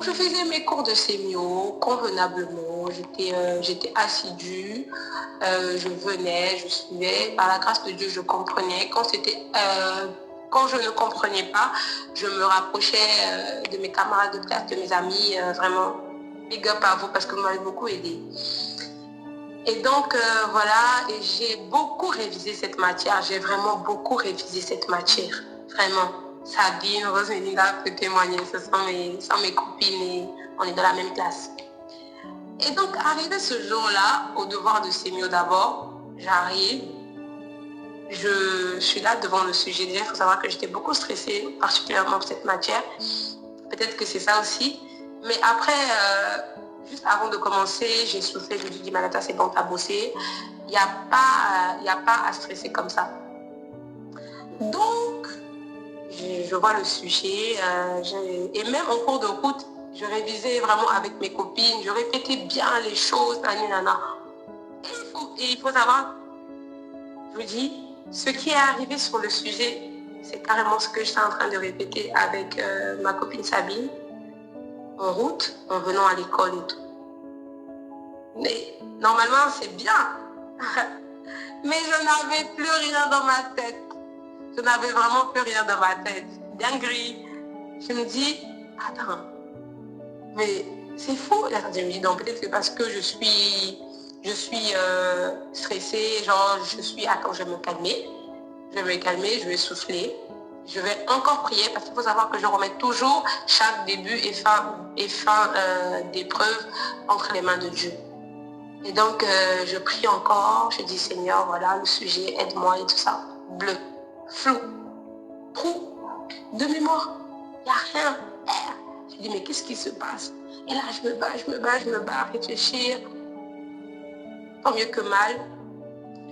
je faisais mes cours de sémio convenablement, j'étais assidue, je venais, je suivais, par la grâce de Dieu, je comprenais. Quand je ne comprenais pas, je me rapprochais de mes camarades de classe, de mes amis, vraiment, big up à vous parce que vous m'avez beaucoup aidé. Et donc, voilà, et j'ai beaucoup révisé cette matière, j'ai vraiment beaucoup révisé cette matière, vraiment. Sabine, Rose Melinda peut témoigner, ce sont mes copines et on est dans la même classe. Et donc, arrivé ce jour-là, au devoir de sémio d'abord, j'arrive, je suis là devant le sujet. Déjà, il faut savoir que j'étais beaucoup stressée, particulièrement pour cette matière. Peut-être que c'est ça aussi. Mais après, juste avant de commencer, j'ai soufflé, je me suis dit, Malata, c'est bon, t'as bossé. Il n'y a pas à stresser comme ça. Donc, je vois le sujet, et même en cours de route, je révisais vraiment avec mes copines, je répétais bien les choses, nanana. Et il faut savoir, je vous dis, ce qui est arrivé sur le sujet, c'est carrément ce que j'étais en train de répéter avec ma copine Sabine, en route, en venant à l'école et tout. Mais normalement, c'est bien. Mais je n'avais plus rien dans ma tête. Je n'avais vraiment plus rien dans ma tête. Bien gris. Je me dis, attends, mais c'est fou. Je me dis, donc peut-être que parce que je suis stressée, genre attends, je vais me calmer. Je vais souffler. Je vais encore prier parce qu'il faut savoir que je remets toujours chaque début et fin d'épreuve entre les mains de Dieu. Et donc, je prie encore, je dis, Seigneur, voilà, le sujet, aide-moi et tout ça. Bleu, flou, trou, de mémoire, il n'y a rien. Je dis, mais qu'est-ce qui se passe? Et là, je me bats à réfléchir. Tant mieux que mal,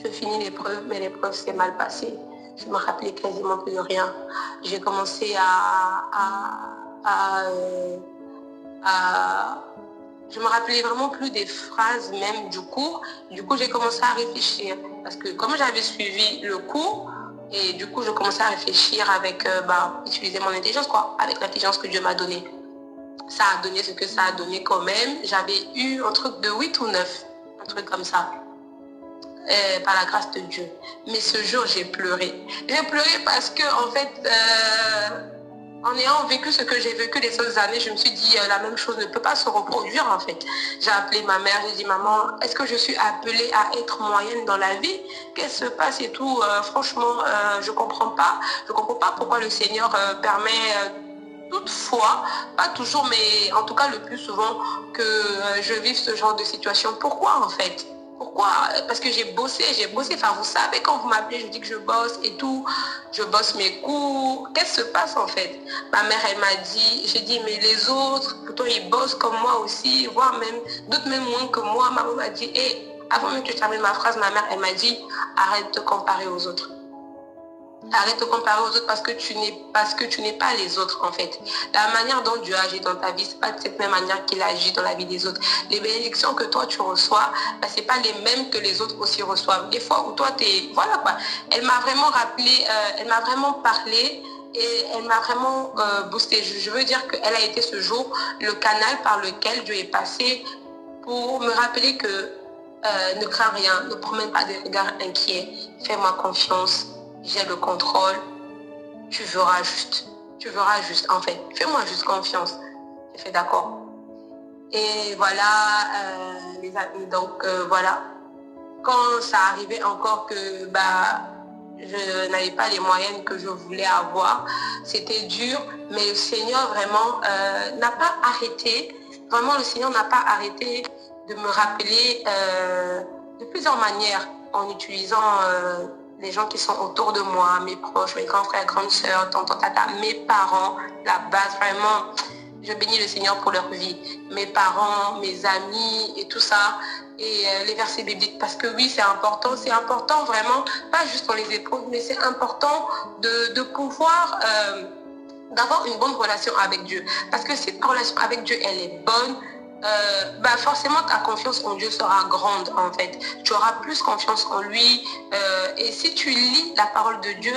je finis l'épreuve, mais l'épreuve s'est mal passée. Je me rappelais quasiment plus de rien. J'ai commencé je me rappelais vraiment plus des phrases même du cours. Du coup, j'ai commencé à réfléchir. Parce que comme j'avais suivi le cours, et du coup, je commençais à réfléchir avec, utiliser mon intelligence, quoi, avec l'intelligence que Dieu m'a donnée. Ça a donné ce que ça a donné quand même. J'avais eu un truc de 8 ou 9, un truc comme ça. Par la grâce de Dieu. Mais ce jour, j'ai pleuré. J'ai pleuré parce que, en fait, en ayant vécu ce que j'ai vécu les autres années, je me suis dit, la même chose ne peut pas se reproduire, en fait. J'ai appelé ma mère, j'ai dit, maman, est-ce que je suis appelée à être moyenne dans la vie? Qu'est-ce qui se passe et tout? Franchement, je comprends pas. Je comprends pas pourquoi le Seigneur permet toutefois, pas toujours, mais en tout cas le plus souvent, que je vive ce genre de situation. Pourquoi, en fait? Pourquoi? Parce que j'ai bossé. Enfin, vous savez, quand vous m'appelez, je dis que je bosse et tout. Je bosse mes cours. Qu'est-ce qui se passe en fait? Ma mère, elle m'a dit, j'ai dit, mais les autres, pourtant ils bossent comme moi aussi, voire même, d'autres même moins que moi. Maman m'a dit, avant même que je termine ma phrase, ma mère, elle m'a dit, arrête de te comparer aux autres. Arrête de comparer aux autres parce que tu n'es pas les autres en fait. La manière dont Dieu agit dans ta vie, c'est pas de cette même manière qu'il agit dans la vie des autres. Les bénédictions que toi tu reçois, c'est pas les mêmes que les autres aussi reçoivent. Des fois où toi voilà quoi. Elle m'a vraiment rappelé, elle m'a vraiment parlé et elle m'a vraiment boosté. Je veux dire qu'elle a été ce jour le canal par lequel Dieu est passé pour me rappeler que ne crains rien, ne promène pas des regards inquiets, fais-moi confiance. J'ai le contrôle, tu verras juste, en fait, fais-moi juste confiance. J'ai fait d'accord. Et voilà, les amis, donc voilà, quand ça arrivait encore que je n'avais pas les moyens que je voulais avoir, c'était dur, mais le Seigneur vraiment n'a pas arrêté, vraiment le Seigneur n'a pas arrêté de me rappeler de plusieurs manières en utilisant les gens qui sont autour de moi, mes proches, mes grands frères, grandes sœurs, tonton, tata, mes parents, la base, vraiment, je bénis le Seigneur pour leur vie. Mes parents, mes amis et tout ça, et les versets bibliques, parce que oui, c'est important vraiment, pas juste dans les épreuves, mais c'est important de pouvoir d'avoir une bonne relation avec Dieu. Parce que cette relation avec Dieu, elle est bonne, forcément ta confiance en Dieu sera grande en fait. Tu auras plus confiance en lui. Et si tu lis la parole de Dieu,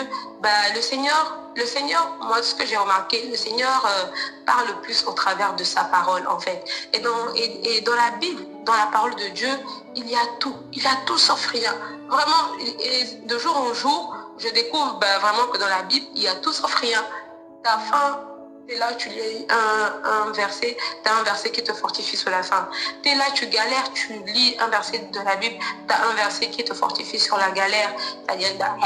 le Seigneur, moi ce que j'ai remarqué, le Seigneur parle plus au travers de sa parole en fait. Et dans la Bible, dans la parole de Dieu, il y a tout. Il y a tout sauf rien. Vraiment, et de jour en jour, je découvre vraiment que dans la Bible, il y a tout sauf rien. Ta faim, t'es là, tu lis un verset, tu as un verset qui te fortifie sur la faim. Tu es là, tu galères, tu lis un verset de la Bible, tu as un verset qui te fortifie sur la galère. C'est-à-dire, tu n'as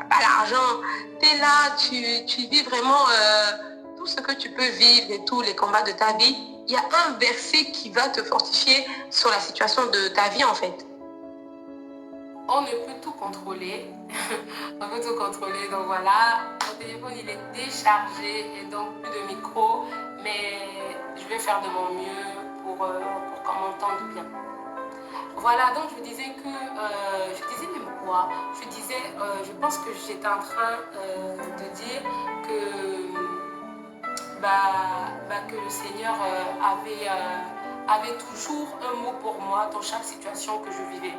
pas l'argent. Tu es là, tu vis vraiment tout ce que tu peux vivre et tous les combats de ta vie. Il y a un verset qui va te fortifier sur la situation de ta vie en fait. On ne peut tout contrôler. On peut tout contrôler. Donc voilà, mon téléphone il est déchargé et donc plus de micro. Mais je vais faire de mon mieux pour qu'on m'entende bien. Voilà, donc je disais même quoi? Je pense que j'étais en train de dire que le Seigneur avait toujours un mot pour moi dans chaque situation que je vivais.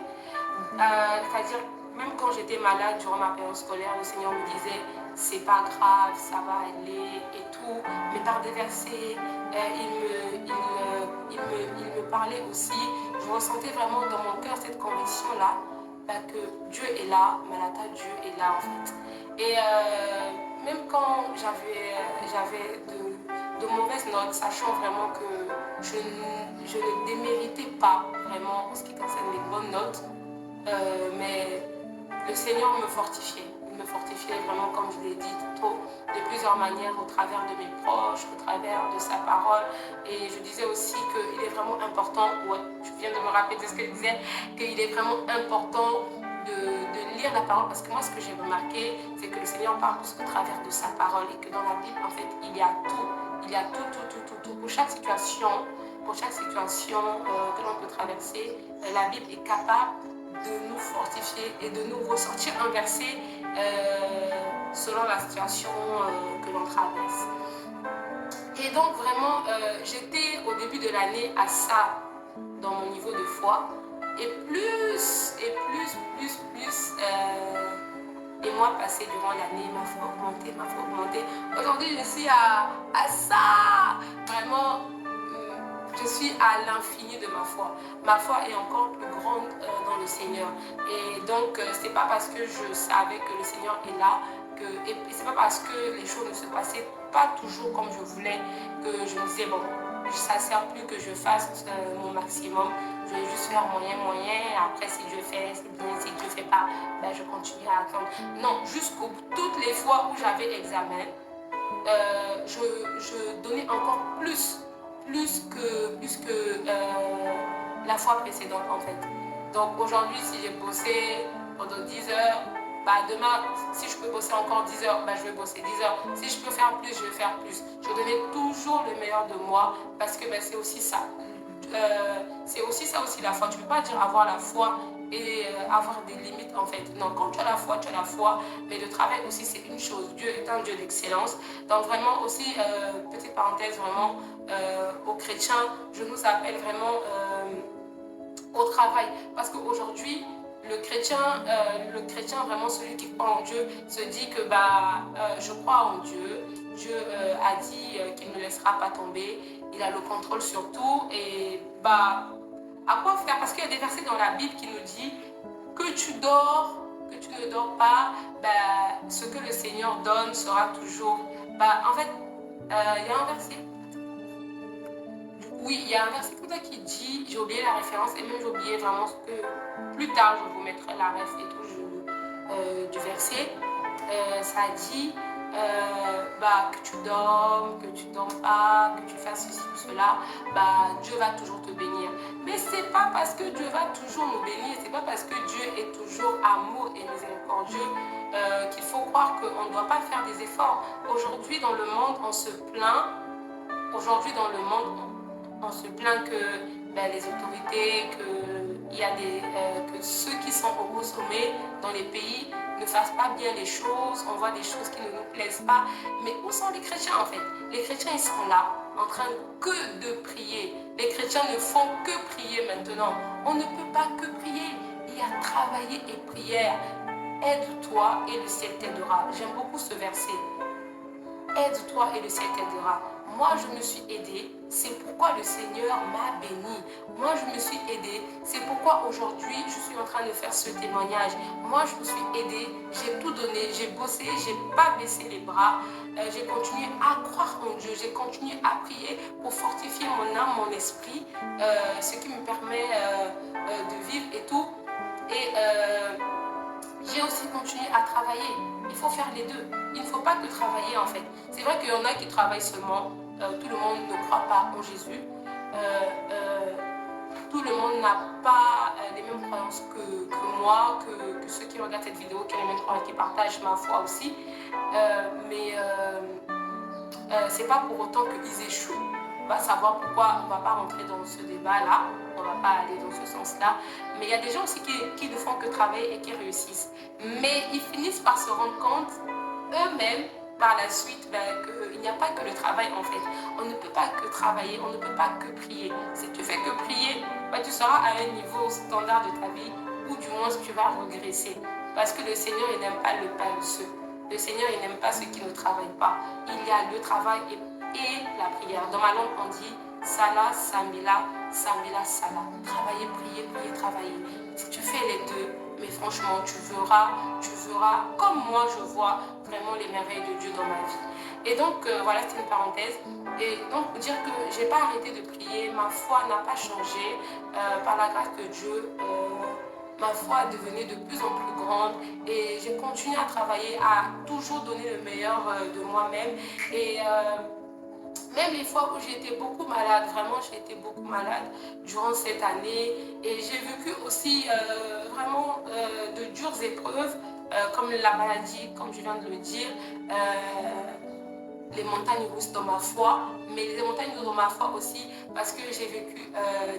C'est-à-dire, même quand j'étais malade durant ma période scolaire, le Seigneur me disait c'est pas grave, ça va aller et tout. Mais par des versets, il me parlait aussi. Je ressentais vraiment dans mon cœur cette conviction-là que Dieu est là, Malata, Dieu est là en fait. Et même quand j'avais de mauvaises notes, sachant vraiment que je ne déméritais pas vraiment en ce qui concerne les bonnes notes, mais le Seigneur me fortifiait. Il me fortifiait vraiment, comme je l'ai dit tôt, de plusieurs manières, au travers de mes proches, au travers de sa parole. Et je disais aussi qu'il est vraiment important, je viens de me rappeler de ce que je disais, qu'il est vraiment important de lire la parole, parce que moi, ce que j'ai remarqué, c'est que le Seigneur parle plus au travers de sa parole et que dans la Bible, en fait, il y a tout. Il y a tout. Pour chaque situation que l'on peut traverser, la Bible est capable de nous fortifier et de nous ressortir un verset selon la situation que l'on traverse. Et donc vraiment, j'étais au début de l'année à ça dans mon niveau de foi. Et plus les mois passés durant l'année, ma foi augmentait. Aujourd'hui, je suis à ça. Vraiment, je suis à l'infini de ma foi. Ma foi est encore plus grande dans le Seigneur. Et donc, c'est pas parce que je savais que le Seigneur est là, et c'est pas parce que les choses ne se passaient pas toujours comme je voulais, que je me disais, bon, ça ne sert plus que je fasse mon maximum. Je vais juste faire moyen. Après, si Dieu fait, c'est bien. Si Dieu ne fait pas, je continue à attendre. Non, jusqu'au toutes les fois où j'avais examen, je donnais encore plus que la fois précédente en fait. Donc aujourd'hui, si j'ai bossé pendant 10 heures, demain, si je peux bosser encore 10 heures, je vais bosser 10 heures. Si je peux faire plus, je vais faire plus. Je donnais toujours le meilleur de moi parce que c'est aussi ça. C'est aussi ça aussi la foi. Tu ne peux pas dire avoir la foi et avoir des limites en fait. Non, quand tu as la foi, mais le travail aussi c'est une chose. Dieu est un Dieu d'excellence. Donc vraiment aussi, petite parenthèse vraiment, aux chrétiens, je nous appelle vraiment au travail. Parce qu'aujourd'hui, le chrétien, vraiment celui qui croit en Dieu, se dit que je crois en Dieu. Dieu a dit qu'il ne laissera pas tomber. Il a le contrôle sur tout. Et à quoi faire? Parce qu'il y a des versets dans la Bible qui nous dit que tu dors, que tu ne dors pas, ce que le Seigneur donne sera toujours. En fait, il y a un verset. Oui, il y a un verset comme ça qui dit, j'ai oublié la référence et même j'ai oublié vraiment ce que plus tard je vous mettrai la ref et tout du verset. Ça dit que tu dormes, que tu ne dors pas, que tu fasses ceci ou cela, Dieu va toujours te bénir. Mais c'est pas parce que Dieu va toujours nous bénir, c'est pas parce que Dieu est toujours amour et miséricordieux qu'il faut croire qu'on ne doit pas faire des efforts. Aujourd'hui dans le monde, on se plaint. Aujourd'hui dans le monde, on se plaint que les autorités, que ceux qui sont au haut sommet dans les pays ne fassent pas bien les choses. On voit des choses qui ne nous plaisent pas. Mais où sont les chrétiens en fait? Les chrétiens, ils sont là. en train que de prier. Les chrétiens ne font que prier maintenant. On ne peut pas que prier. Il y a travailler et prière. Aide-toi et le ciel t'aidera. J'aime beaucoup ce verset. Aide-toi et le ciel t'aidera. Moi, je me suis aidée. C'est pourquoi le Seigneur m'a béni. Moi, je me suis aidée. C'est pourquoi aujourd'hui, je suis en train de faire ce témoignage. Moi, je me suis aidée. J'ai tout donné. J'ai bossé. J'ai pas baissé les bras. J'ai continué à croire en Dieu. J'ai continué à prier pour fortifier mon âme, mon esprit, ce qui me permet de vivre et tout. Et j'ai aussi continué à travailler. Il faut faire les deux. Il ne faut pas que travailler en fait. C'est vrai qu'il y en a qui travaillent seulement. Tout le monde ne croit pas en Jésus. Tout le monde n'a pas les mêmes croyances que moi, que ceux qui regardent cette vidéo, qui ont les mêmes croyances, qui partagent ma foi aussi. Mais c'est pas pour autant qu'ils échouent. On va savoir pourquoi. On va pas rentrer dans ce débat-là. On va pas aller dans ce sens-là. Mais il y a des gens aussi qui ne font que travailler et qui réussissent. Mais ils finissent par se rendre compte eux-mêmes par la suite qu'il n'y a pas que le travail en fait. On ne peut pas que travailler, on ne peut pas que prier. Si tu fais que prier, tu seras à un niveau standard de ta vie ou du moins tu vas regresser. Parce que le Seigneur, il n'aime pas le paresseux. Le Seigneur, il n'aime pas ceux qui ne travaillent pas. Il y a le travail et la prière. Dans ma langue, on dit Salah, Samila, Samila, Salah. Travailler, prier, prier, travailler. Si tu fais les deux, mais franchement, tu verras, comme moi, je vois vraiment les merveilles de Dieu dans ma vie. Et donc, voilà, c'est une parenthèse. Et donc, pour dire que je n'ai pas arrêté de prier, ma foi n'a pas changé. Par la grâce de Dieu, ma foi est devenue de plus en plus grande. Et j'ai continué à travailler, à toujours donner le meilleur de moi-même. Et même les fois où j'étais beaucoup malade, vraiment j'ai été beaucoup malade durant cette année et j'ai vécu aussi vraiment de dures épreuves comme la maladie, comme je viens de le dire, les montagnes russes dans ma foi, mais les montagnes russes dans ma foi aussi parce que j'ai vécu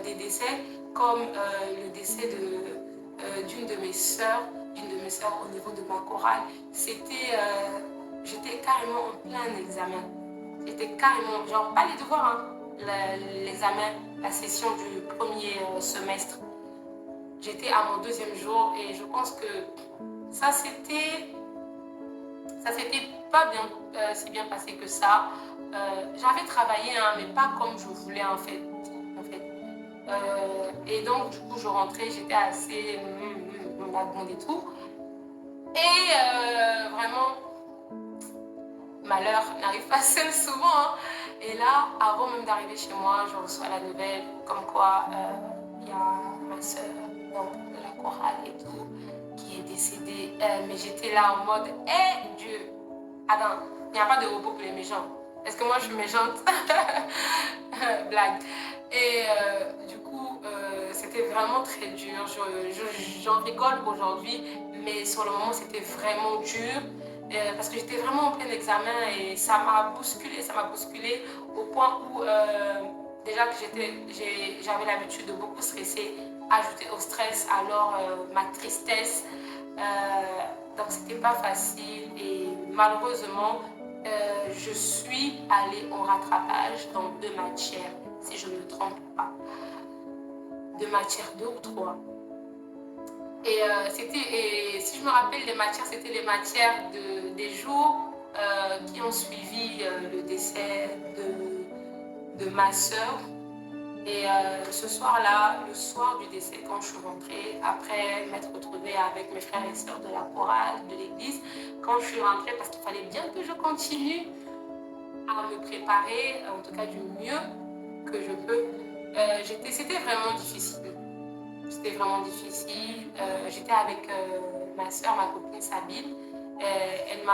des décès comme le décès d'une de mes sœurs au niveau de ma chorale. J'étais carrément en plein examen. J'étais carrément, genre pas les devoirs, hein, l'examen, la session du premier semestre. J'étais à mon 2e jour et je pense que ça s'était pas bien, si bien passé que ça. J'avais travaillé, hein, mais pas comme je voulais en fait. Et donc du coup je rentrais, j'étais assez vagabonde et tout. Et vraiment, malheur n'arrive pas seul souvent. Hein. Et là, avant même d'arriver chez moi, je reçois la nouvelle comme quoi il y a ma soeur de la chorale et tout qui est décédée. Mais j'étais là en mode, Dieu, attends, il n'y a pas de repos pour les méchants. Est-ce que moi je suis méchante? Blague. Et du coup, c'était vraiment très dur. J'en rigole aujourd'hui, mais sur le moment, c'était vraiment dur. Parce que j'étais vraiment en plein examen et ça m'a bousculé au point où déjà que j'avais l'habitude de beaucoup stresser, ajouter au stress alors ma tristesse. Donc c'était pas facile et malheureusement je suis allée en rattrapage dans 2 matières, si je ne me trompe pas. 2 matières, 2 ou 3. Et si je me rappelle les matières, c'était les matières des jours qui ont suivi le décès de ma soeur. Et ce soir-là, le soir du décès, quand je suis rentrée, après m'être retrouvée avec mes frères et sœurs de la chorale, de l'église, quand je suis rentrée, parce qu'il fallait bien que je continue à me préparer, en tout cas du mieux que je peux, c'était vraiment difficile. C'était vraiment difficile. J'étais avec ma soeur, ma copine Sabine. Elle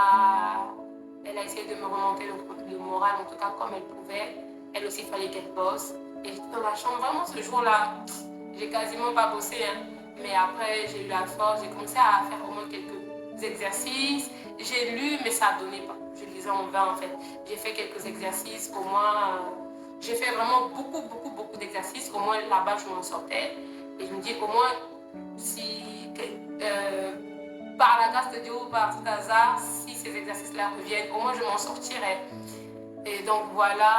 a essayé de me remonter le moral, en tout cas comme elle pouvait. Elle aussi, il fallait qu'elle bosse. Et j'étais dans la chambre. Vraiment, ce jour-là, j'ai quasiment pas bossé. Hein. Mais après, j'ai eu la force. J'ai commencé à faire au moins quelques exercices. J'ai lu, mais ça ne donnait pas. Je lisais en vain, en fait. J'ai fait quelques exercices. Au moins, j'ai fait vraiment beaucoup d'exercices. Au moins, là-bas, je m'en sortais. Et je me dis, au moins, si par la grâce de Dieu ou par tout hasard, si ces exercices-là reviennent, au moins je m'en sortirai. Et donc voilà,